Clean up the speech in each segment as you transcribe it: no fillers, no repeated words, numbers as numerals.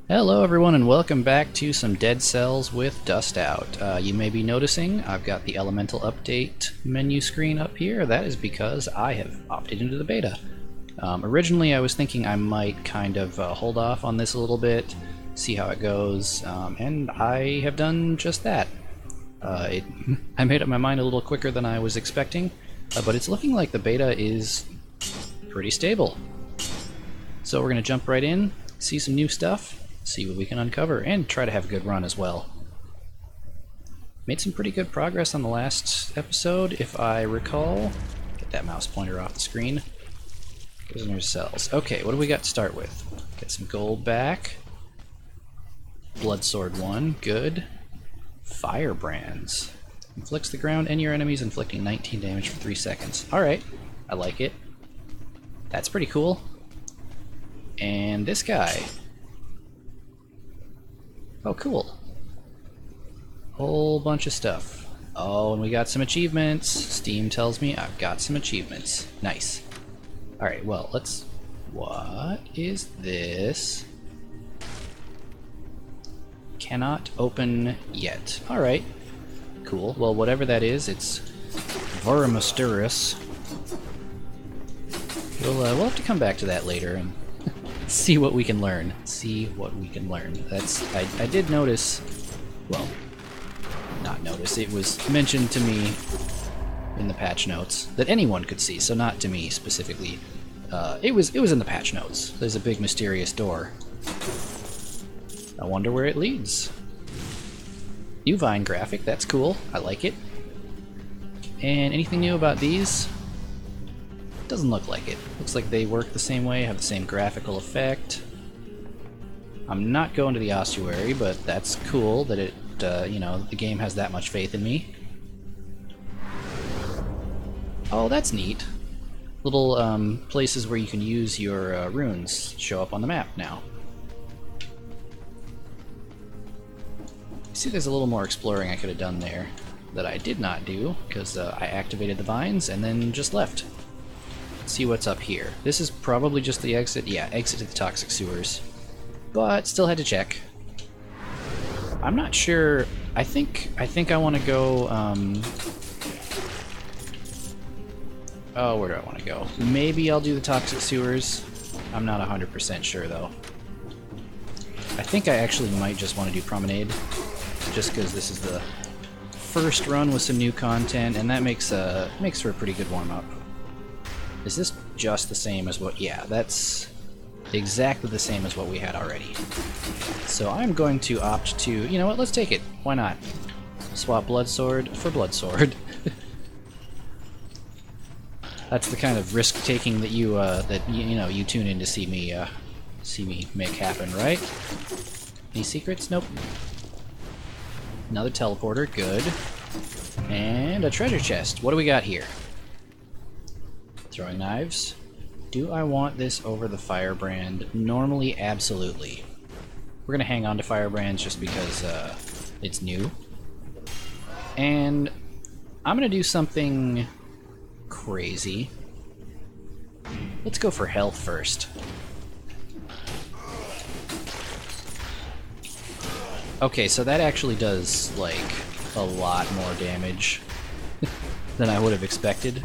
Hello everyone and welcome back to some Dead Cells with Dust Out. You may be noticing I've got the Elemental Update menu screen up here. That is because I have opted into the beta. Originally I was thinking I might kind of hold off on this a little bit, see how it goes, and I have done just that. I made up my mind a little quicker than I was expecting, but it's looking like the beta is pretty stable. So we're going to jump right in, see some new stuff, see what we can uncover, and try to have a good run as well. Made some pretty good progress on the last episode, if I recall. Get that mouse pointer off the screen. Prisoner cells. Okay, what do we got to start with? Get some gold back. Blood Sword 1, good. Firebrands. Inflicts the ground and your enemies, inflicting 19 damage for 3 seconds. Alright, I like it. That's pretty cool. And this guy. Oh, cool. Whole bunch of stuff. Oh, and we got some achievements. Steam tells me I've got some achievements. Nice. Alright, well, let's... What is this? Cannot open yet. Alright. Cool. Well, whatever that is, it's very mysterious. We'll have to come back to that later and see what we can learn. See what we can learn. I did notice, well, not notice, it was mentioned to me in the patch notes that anyone could see, so not to me specifically. It was in the patch notes. There's a big mysterious door. I wonder where it leads. New Vine graphic, that's cool. I like it. And anything new about these? Doesn't look like it. Looks like they work the same way, have the same graphical effect. I'm not going to the ossuary, but that's cool that it, you know, the game has that much faith in me. Oh, that's neat. Little places where you can use your runes show up on the map now. See, there's a little more exploring I could have done there that I did not do because I activated the vines and then just left. See what's up here. This is probably just the exit. Yeah, exit to the toxic sewers. But still had to check. I'm not sure. I think I want to go. Oh, where do I want to go? Maybe I'll do the toxic sewers. I'm not 100% sure though. I think I actually might just want to do promenade, just because this is the first run with some new content, and that makes for a pretty good warm up. Is this just the same as what... Yeah, that's exactly the same as what we had already. So I'm going to opt to... You know what, let's take it. Why not? Swap Blood Sword for Blood Sword. That's the kind of risk-taking that you tune in to see me make happen, right? Any secrets? Nope. Another teleporter, good. And a treasure chest. What do we got here? Throwing knives. Do I want this over the firebrand? Normally, absolutely. We're gonna hang on to firebrands just because it's new. And I'm gonna do something crazy. Let's go for health first. Okay, so that actually does, like, a lot more damage than I would have expected.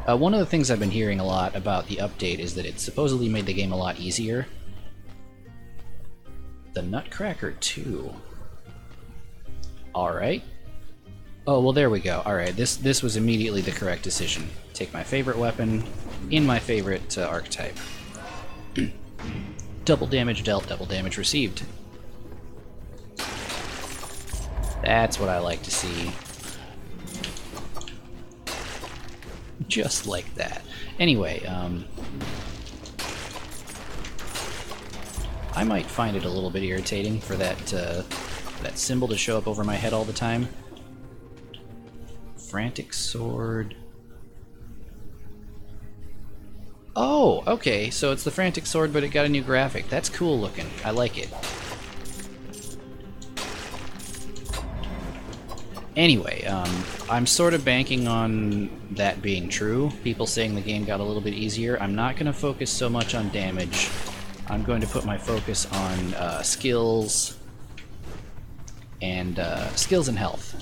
One of the things I've been hearing a lot about the update is that it supposedly made the game a lot easier. The Nutcracker 2. Alright. Oh, well there we go. Alright, this was immediately the correct decision. Take my favorite weapon in my favorite archetype. Double damage dealt, double damage received. That's what I like to see. Just like that. Anyway, I might find it a little bit irritating for that that symbol to show up over my head all the time. Frantic Sword. Oh, okay, so it's the Frantic Sword, but it got a new graphic. That's cool looking. I like it. Anyway, I'm sort of banking on that being true. People saying the game got a little bit easier. I'm not going to focus so much on damage I'm going to put my focus on skills and health.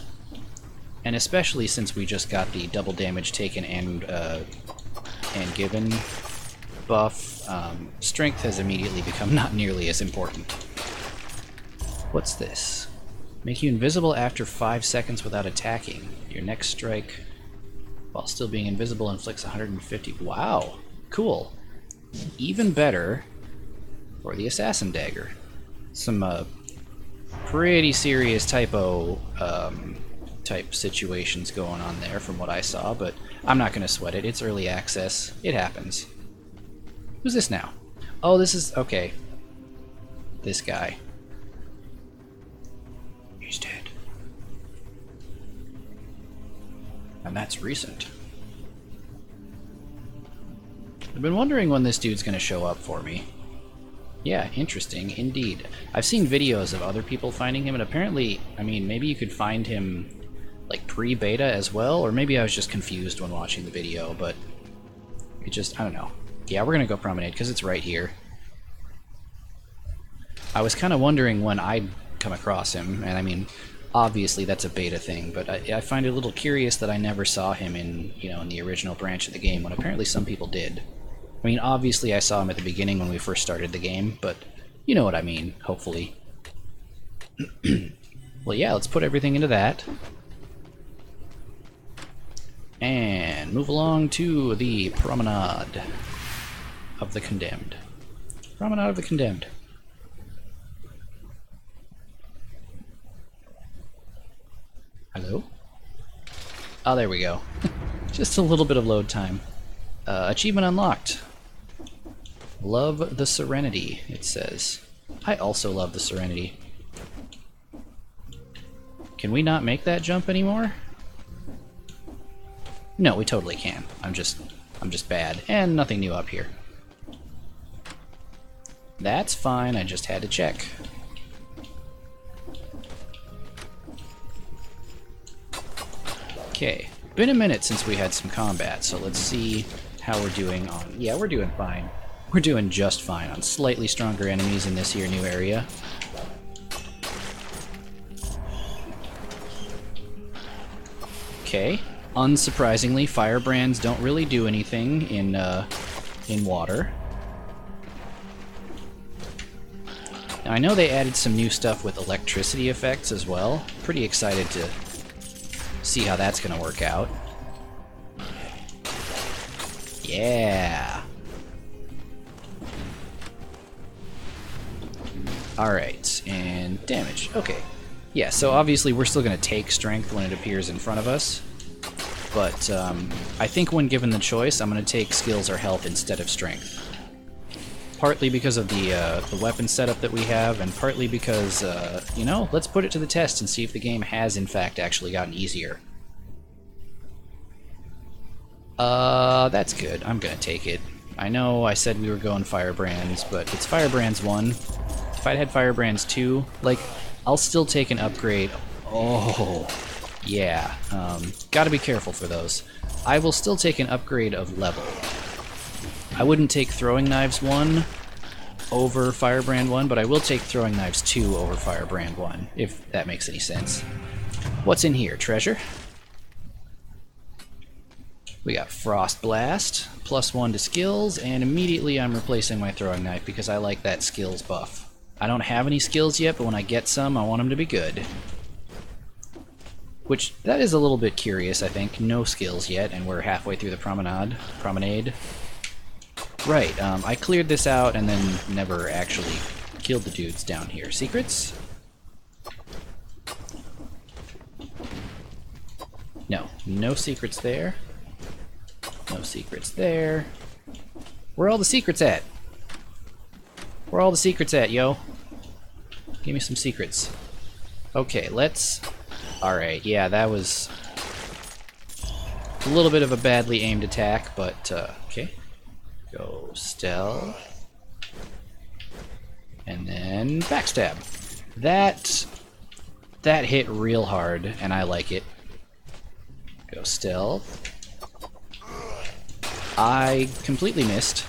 And especially since we just got the double damage taken and given buff, strength has immediately become not nearly as important. What's this? Make you invisible after 5 seconds without attacking. Your next strike, while still being invisible, inflicts 150. Wow, cool. Even better for the Assassin Dagger. Some pretty serious typo type situations going on there from what I saw, but I'm not going to sweat it. It's early access. It happens. Who's this now? Oh, this is... okay. This guy. He's dead. And that's recent. I've been wondering when this dude's going to show up for me. Yeah, interesting, indeed. I've seen videos of other people finding him, and apparently, I mean, maybe you could find him, like, pre-beta as well, or maybe I was just confused when watching the video, but it just, I don't know. Yeah, we're gonna go Promenade, because it's right here. I was kind of wondering when I'd come across him, and I mean, obviously that's a beta thing, but I find it a little curious that I never saw him in, you know, in the original branch of the game, when apparently some people did. I mean, obviously I saw him at the beginning when we first started the game, but you know what I mean, hopefully. Well, yeah, let's put everything into that. And move along to the Promenade of the Condemned. Promenade of the Condemned. Hello? Oh, there we go. Just a little bit of load time. Achievement unlocked. Love the Serenity, it says. I also love the Serenity. Can we not make that jump anymore? No, we totally can. I'm just bad. And nothing new up here. That's fine, I just had to check. Okay, been a minute since we had some combat, so let's see how we're doing on... Yeah, we're doing fine. We're doing just fine on slightly stronger enemies in this here new area. Okay, unsurprisingly, firebrands don't really do anything in water. Now, I know they added some new stuff with electricity effects as well. Pretty excited to see how that's going to work out. Yeah! Alright, and damage. Okay. Yeah, so obviously we're still going to take strength when it appears in front of us. But I think when given the choice, I'm going to take skills or health instead of strength. Partly because of the weapon setup that we have, and partly because, you know, let's put it to the test and see if the game has, in fact, actually gotten easier. That's good. I'm gonna take it. I know I said we were going Firebrands, but it's Firebrands 1. If I'd had Firebrands 2, like, I'll still take an upgrade. Oh, yeah. Gotta be careful for those. I will still take an upgrade of level. I wouldn't take Throwing Knives 1 over Firebrand 1, but I will take Throwing Knives 2 over Firebrand 1, if that makes any sense. What's in here? Treasure? We got Frost Blast, +1 to skills, and immediately I'm replacing my Throwing Knife because I like that skills buff. I don't have any skills yet, but when I get some, I want them to be good. Which, that is a little bit curious, I think. No skills yet, and we're halfway through the Promenade. Right, I cleared this out and then never actually killed the dudes down here. Secrets? No, no secrets there. No secrets there. Where are all the secrets at? Where are all the secrets at, yo? Give me some secrets. Okay, let's... Alright, yeah, that was a little bit of a badly aimed attack, but, okay. Go stealth. And then backstab. That hit real hard, and I like it. Go stealth. I completely missed.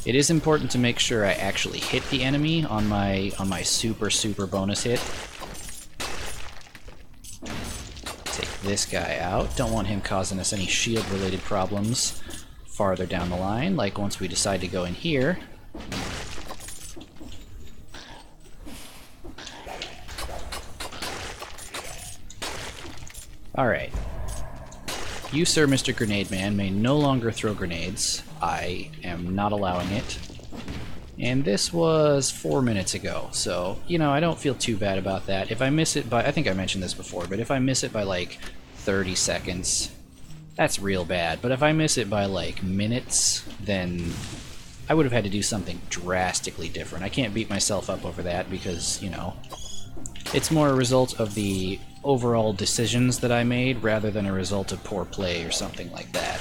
It is important to make sure I actually hit the enemy on my super bonus hit. Take this guy out. Don't want him causing us any shield related problems farther down the line, like once we decide to go in here. Alright. You, sir, Mr. Grenade Man, may no longer throw grenades. I am not allowing it. And this was 4 minutes ago, so, you know, I don't feel too bad about that. If I miss it by, I think I mentioned this before, but if I miss it by like 30 seconds, that's real bad. But if I miss it by like minutes, then I would have had to do something drastically different. I can't beat myself up over that because, you know, it's more a result of the overall decisions that I made rather than a result of poor play or something like that.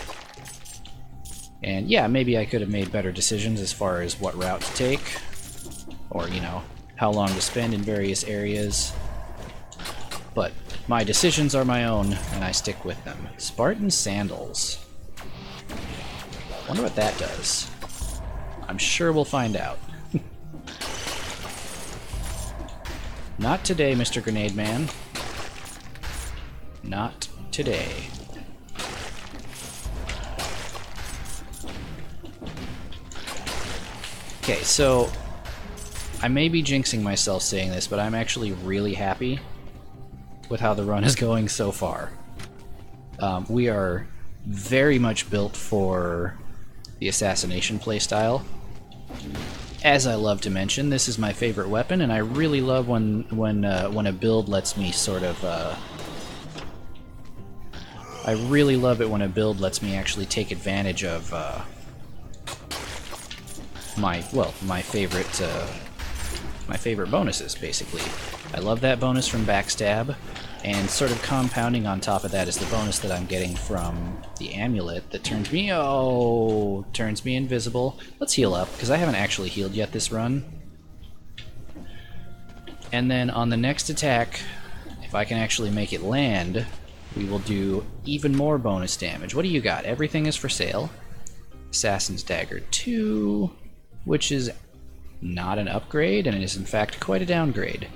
And yeah, maybe I could have made better decisions as far as what route to take, or, you know, how long to spend in various areas. But my decisions are my own, and I stick with them. Spartan Sandals. Wonder what that does. I'm sure we'll find out. Not today, Mr. Grenade Man. Not today. Okay, so I may be jinxing myself saying this, but I'm actually really happy with how the run is going so far. We are very much built for the assassination playstyle. As I love to mention, this is my favorite weapon, and I really love when a build lets me sort of. I really love it when a build lets me actually take advantage of my favorite bonuses, basically. I love that bonus from Backstab, and sort of compounding on top of that is the bonus that I'm getting from the amulet that turns me invisible. Let's heal up, because I haven't actually healed yet this run. And then on the next attack, if I can actually make it land, we will do even more bonus damage. What do you got? Everything is for sale. Assassin's Dagger 2, which is not an upgrade, and it is in fact quite a downgrade.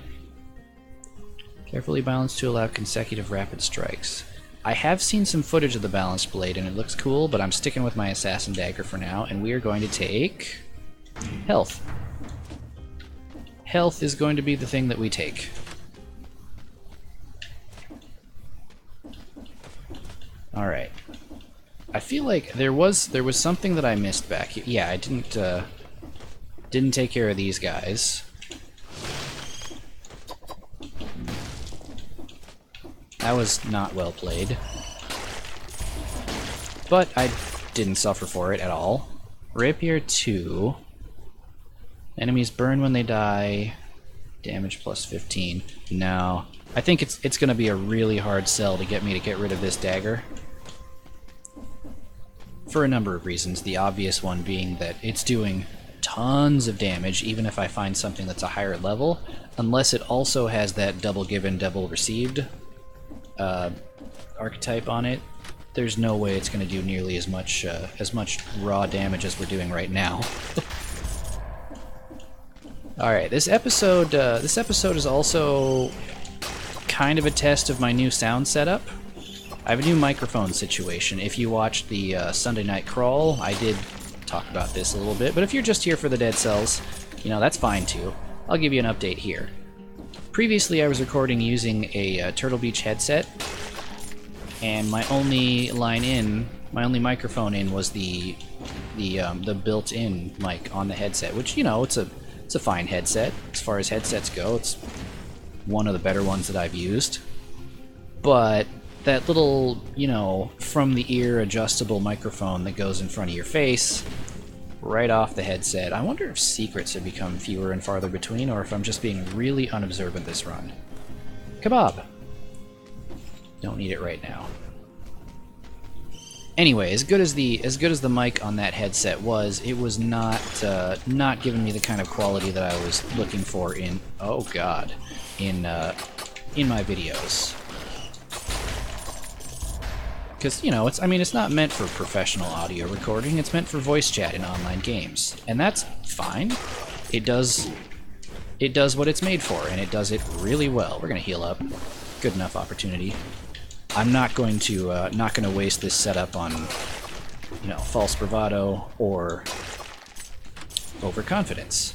Carefully balanced to allow consecutive rapid strikes. I have seen some footage of the balanced blade, and it looks cool, but I'm sticking with my Assassin Dagger for now, and we are going to take health. Health is going to be the thing that we take. Alright. I feel like there was something that I missed back here. Yeah, I didn't take care of these guys. That was not well played. But I didn't suffer for it at all. Rapier 2. Enemies burn when they die. Damage plus 15. No. I think it's going to be a really hard sell to get me to get rid of this dagger. For a number of reasons. The obvious one being that it's doing tons of damage, even if I find something that's a higher level, unless it also has that double given, double received archetype on it. There's no way it's going to do nearly as much raw damage as we're doing right now. Alright, this episode is also kind of a test of my new sound setup. I have a new microphone situation. If you watched the Sunday Night Crawl, I did talk about this a little bit, but if you're just here for the Dead Cells, you know, that's fine too. I'll give you an update here. Previously I was recording using a Turtle Beach headset, and my only microphone in was the built-in mic on the headset, which, you know, it's a fine headset. As far as headsets go, it's one of the better ones that I've used. But that little, you know, from the ear adjustable microphone that goes in front of your face, right off the headset, I wonder if secrets have become fewer and farther between, or if I'm just being really unobservant this run. Kebab! Don't need it right now. Anyway, as good as the mic on that headset was, it was not giving me the kind of quality that I was looking for in in my videos. Because, you know, it's not meant for professional audio recording, it's meant for voice chat in online games. And that's fine. It does what it's made for, and it does it really well. We're gonna heal up. Good enough opportunity. I'm not going to waste this setup on, you know, false bravado or overconfidence.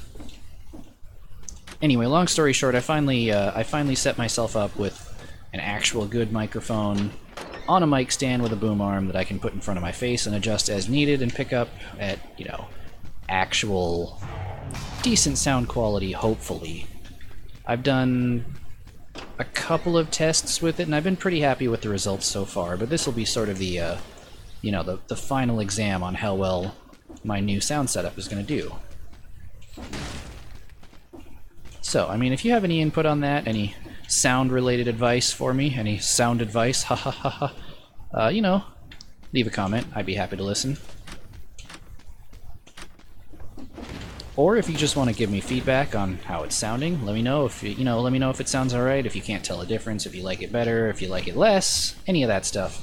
Anyway, long story short, I finally set myself up with an actual good microphone on a mic stand with a boom arm that I can put in front of my face and adjust as needed and pick up at, you know, actual decent sound quality, hopefully. I've done a couple of tests with it, and I've been pretty happy with the results so far, but this will be sort of the, you know, the final exam on how well my new sound setup is going to do. So, I mean, if you have any input on that, any sound-related advice for me, any sound advice, ha ha ha ha, you know, leave a comment. I'd be happy to listen. Or if you just want to give me feedback on how it's sounding, let me know if let me know if it sounds alright, if you can't tell a difference, if you like it better, if you like it less, any of that stuff.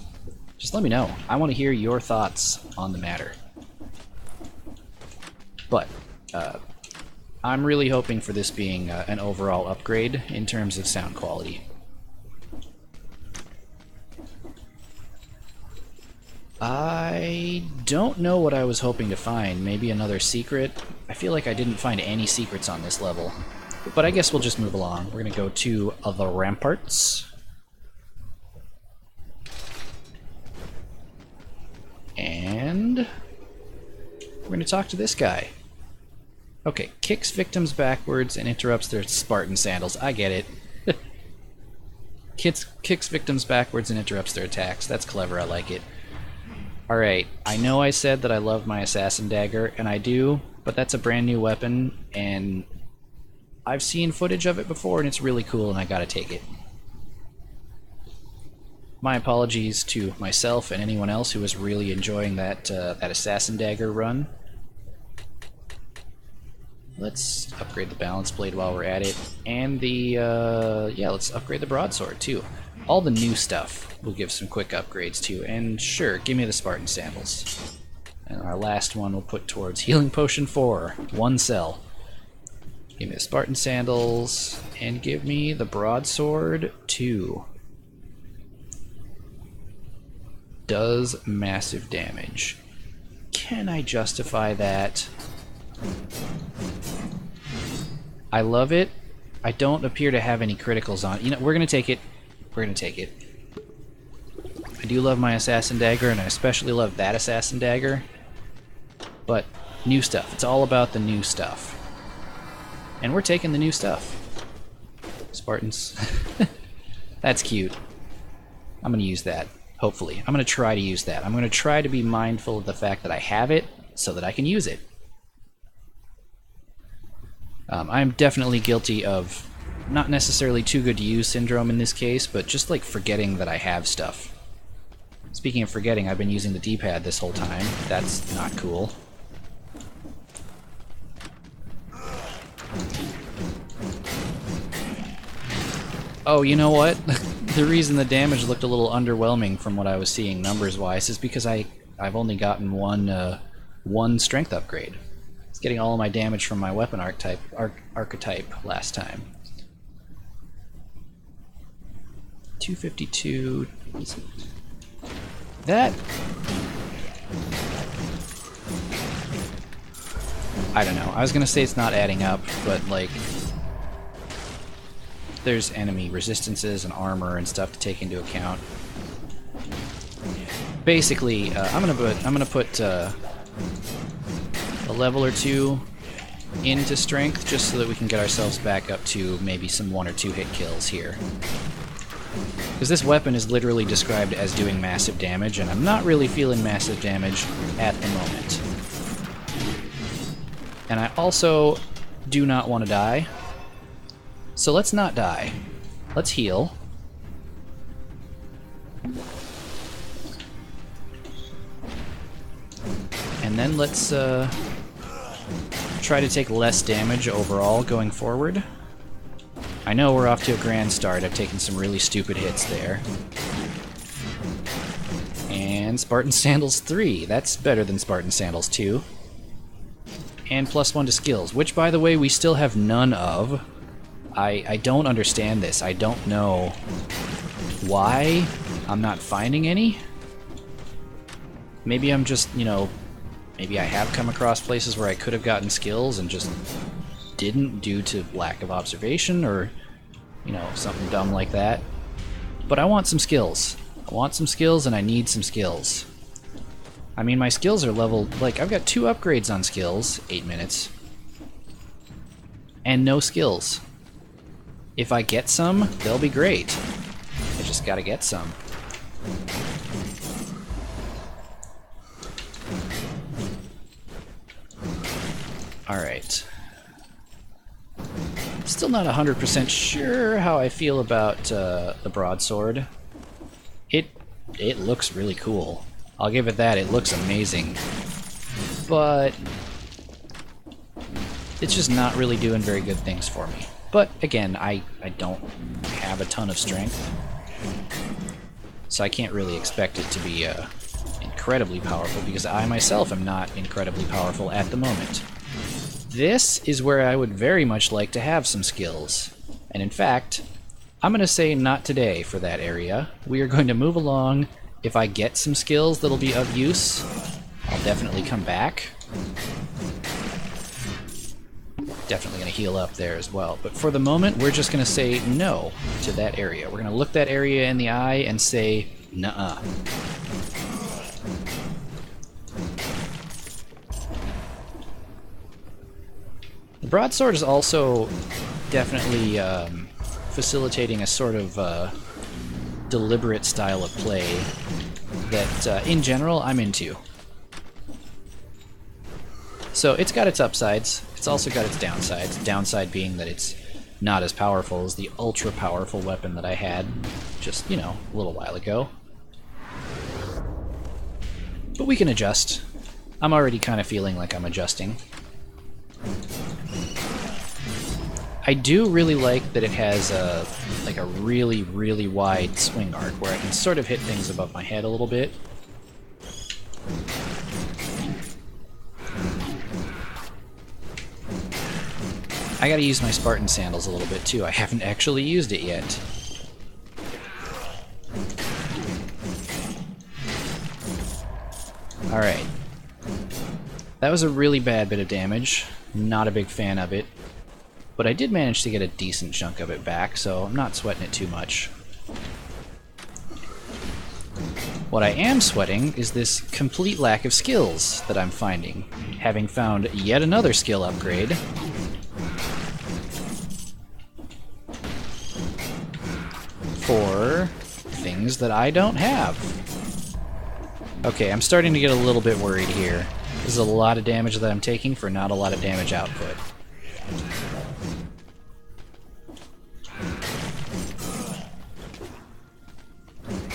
Just let me know. I want to hear your thoughts on the matter. But, I'm really hoping for this being an overall upgrade in terms of sound quality. I don't know what I was hoping to find. Maybe another secret? I feel like I didn't find any secrets on this level. But I guess we'll just move along. We're going to go to the ramparts. And we're going to talk to this guy. Okay, kicks victims backwards and interrupts their Spartan sandals. I get it. Kicks victims backwards and interrupts their attacks. That's clever, I like it. Alright, I know I said that I love my assassin dagger, and I do, but that's a brand new weapon, and I've seen footage of it before, and it's really cool, and I gotta take it. My apologies to myself and anyone else who was really enjoying that assassin dagger run. Let's upgrade the balance blade while we're at it, and yeah, let's upgrade the broadsword too. All the new stuff we'll give some quick upgrades to, and sure, give me the Spartan sandals. And our last one we'll put towards healing potion 4, 1 cell. Give me the Spartan sandals, and give me the broadsword 2. Does massive damage. Can I justify that? I love it. I don't appear to have any criticals on it. You know, we're gonna take it. We're gonna take it. I do love my assassin dagger, and I especially love that assassin dagger. But new stuff. It's all about the new stuff. And we're taking the new stuff. Spartans. That's cute. I'm gonna use that. Hopefully. I'm gonna try to use that. I'm gonna try to be mindful of the fact that I have it so that I can use it. I'm definitely guilty of not necessarily too good to use syndrome in this case, but just like forgetting that I have stuff. Speaking of forgetting, I've been using the D-pad this whole time. That's not cool. Oh, you know what? The reason the damage looked a little underwhelming from what I was seeing numbers-wise is because I've only gotten one strength upgrade. It's getting all of my damage from my weapon archetype last time. 252. That... I don't know. I was gonna say it's not adding up, but like... there's enemy resistances and armor and stuff to take into account. Basically, I'm gonna put a level or 2 into strength just so that we can get ourselves back up to maybe some 1 or 2 hit kills here. Because this weapon is literally described as doing massive damage, and I'm not really feeling massive damage at the moment. And I also do not want to die. So let's not die. Let's heal. And then let's try to take less damage overall going forward. I know we're off to a grand start. I've taken some really stupid hits there. And Spartan Sandals 3. That's better than Spartan Sandals 2. And +1 to skills, which, by the way, we still have none of. I don't understand this. I don't know why I'm not finding any. Maybe I'm just, you know, maybe I have come across places where I could have gotten skills and just didn't due to lack of observation or, you know, something dumb like that. But I want some skills. I want some skills and I need some skills. I mean, my skills are leveled, like, I've got 2 upgrades on skills, 8 minutes, and no skills. If I get some, they'll be great. I just gotta get some. Alright. Still not 100% sure how I feel about the broadsword. It looks really cool. I'll give it that, it looks amazing. But it's just not really doing very good things for me. But again, I don't have a ton of strength, so I can't really expect it to be incredibly powerful, because I myself am not incredibly powerful at the moment. This is where I would very much like to have some skills. And in fact, I'm going to say not today for that area. We are going to move along. If I get some skills that'll be of use, I'll definitely come back. Definitely going to heal up there as well. But for the moment, we're just going to say no to that area. We're going to look that area in the eye and say, nuh-uh. The broadsword is also definitely facilitating a sort of deliberate style of play that, in general, I'm into. So it's got its upsides. It's also got its downsides. Downside being that it's not as powerful as the ultra-powerful weapon that I had just, you know, a little while ago. But we can adjust. I'm already kind of feeling like I'm adjusting. I do really like that it has a really, really wide swing arc where I can sort of hit things above my head a little bit. I gotta use my Spartan Sandals a little bit too. I haven't actually used it yet. Alright. That was a really bad bit of damage. Not a big fan of it. But I did manage to get a decent chunk of it back, so I'm not sweating it too much. What I am sweating is this complete lack of skills that I'm finding, having found yet another skill upgrade. For things that I don't have. Okay, I'm starting to get a little bit worried here. This is a lot of damage that I'm taking for not a lot of damage output.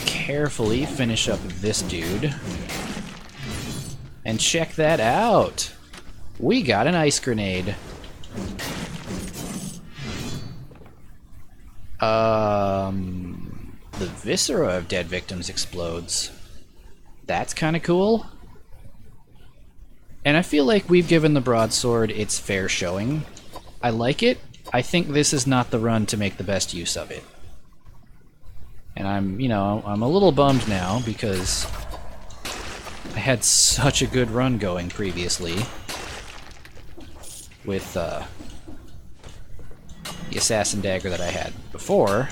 Carefully finish up this dude. And check that out! We got an ice grenade. The viscera of dead victims explodes. That's kind of cool. And I feel like we've given the broadsword its fair showing. I like it. I think this is not the run to make the best use of it. And I'm a little bummed now because I had such a good run going previously with the assassin dagger that I had before.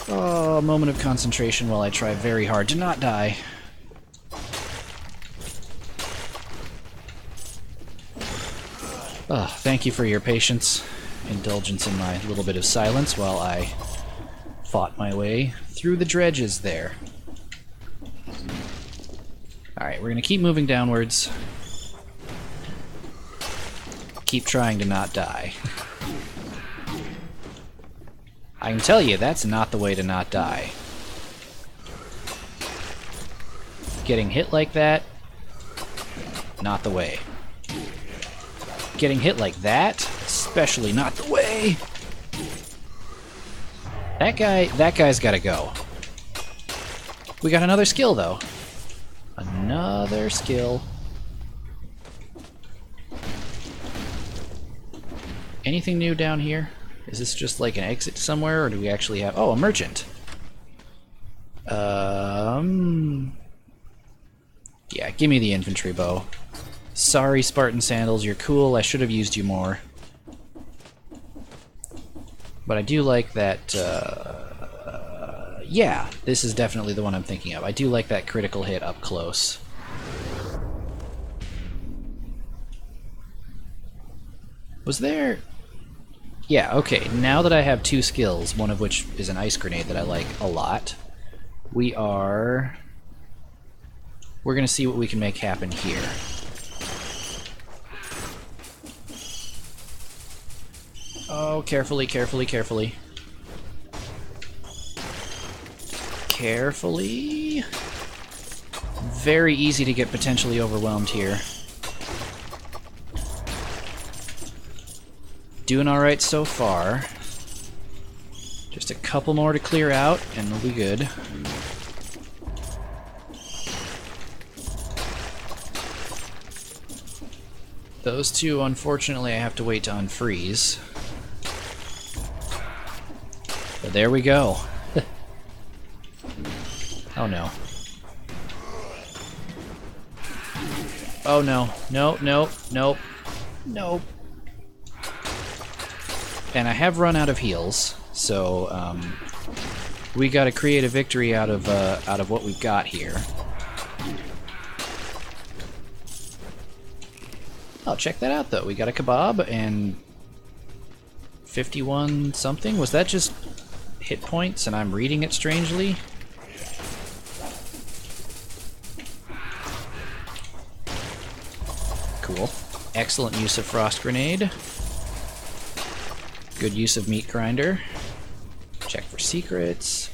Oh, a moment of concentration while I try very hard to not die. Oh, thank you for your patience. Indulgence in my little bit of silence while I fought my way through the dredges there. Alright, we're gonna keep moving downwards. Keep trying to not die. I can tell you, that's not the way to not die. Getting hit like that, not the way. Getting hit like that, especially not the way. That guy's gotta go. We got another skill, though. Another skill. Anything new down here? Is this just like an exit somewhere, or do we actually have... Oh, a merchant. Yeah, give me the infantry bow. Sorry, Spartan Sandals, you're cool. I should have used you more. But I do like that... yeah, this is definitely the one I'm thinking of. I do like that critical hit up close. Was there... Yeah, okay, now that I have two skills, one of which is an ice grenade that I like a lot, we're gonna see what we can make happen here. Oh, carefully, carefully, carefully. Carefully. Very easy to get potentially overwhelmed here. Doing alright so far. Just a couple more to clear out, and we'll be good. Those two, unfortunately, I have to wait to unfreeze. But there we go. Oh no. Oh no. No, no, nope. Nope. And I have run out of heals, so we gotta create a victory out of what we've got here. Oh, check that out though. We got a kebab and 51 something. Was that just hit points and I'm reading it strangely? Cool. Excellent use of frost grenade. Good use of meat grinder. Check for secrets.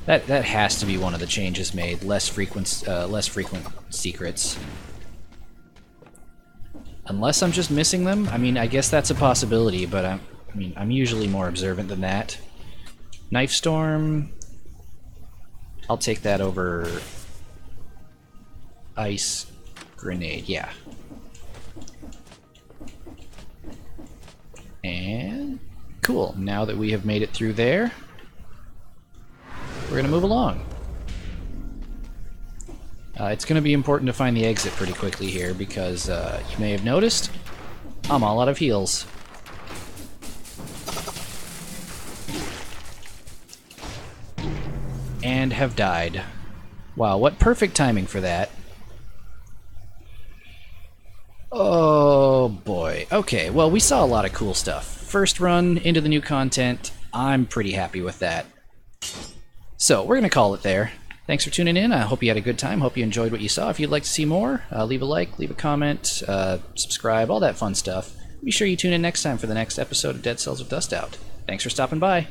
That has to be one of the changes made. Less frequent secrets. Unless I'm just missing them. I mean, I guess that's a possibility, but I'm usually more observant than that. Knife storm. I'll take that over ice grenade. Yeah. And cool. Now that we have made it through there, we're going to move along. It's going to be important to find the exit pretty quickly here because you may have noticed I'm all out of heals. And have died. Wow, what perfect timing for that. Oh boy. Okay, well, we saw a lot of cool stuff. First run into the new content. I'm pretty happy with that. So, we're going to call it there. Thanks for tuning in. I hope you had a good time. Hope you enjoyed what you saw. If you'd like to see more, leave a like, leave a comment, subscribe, all that fun stuff. Be sure you tune in next time for the next episode of Dead Cells with Dust Out. Thanks for stopping by.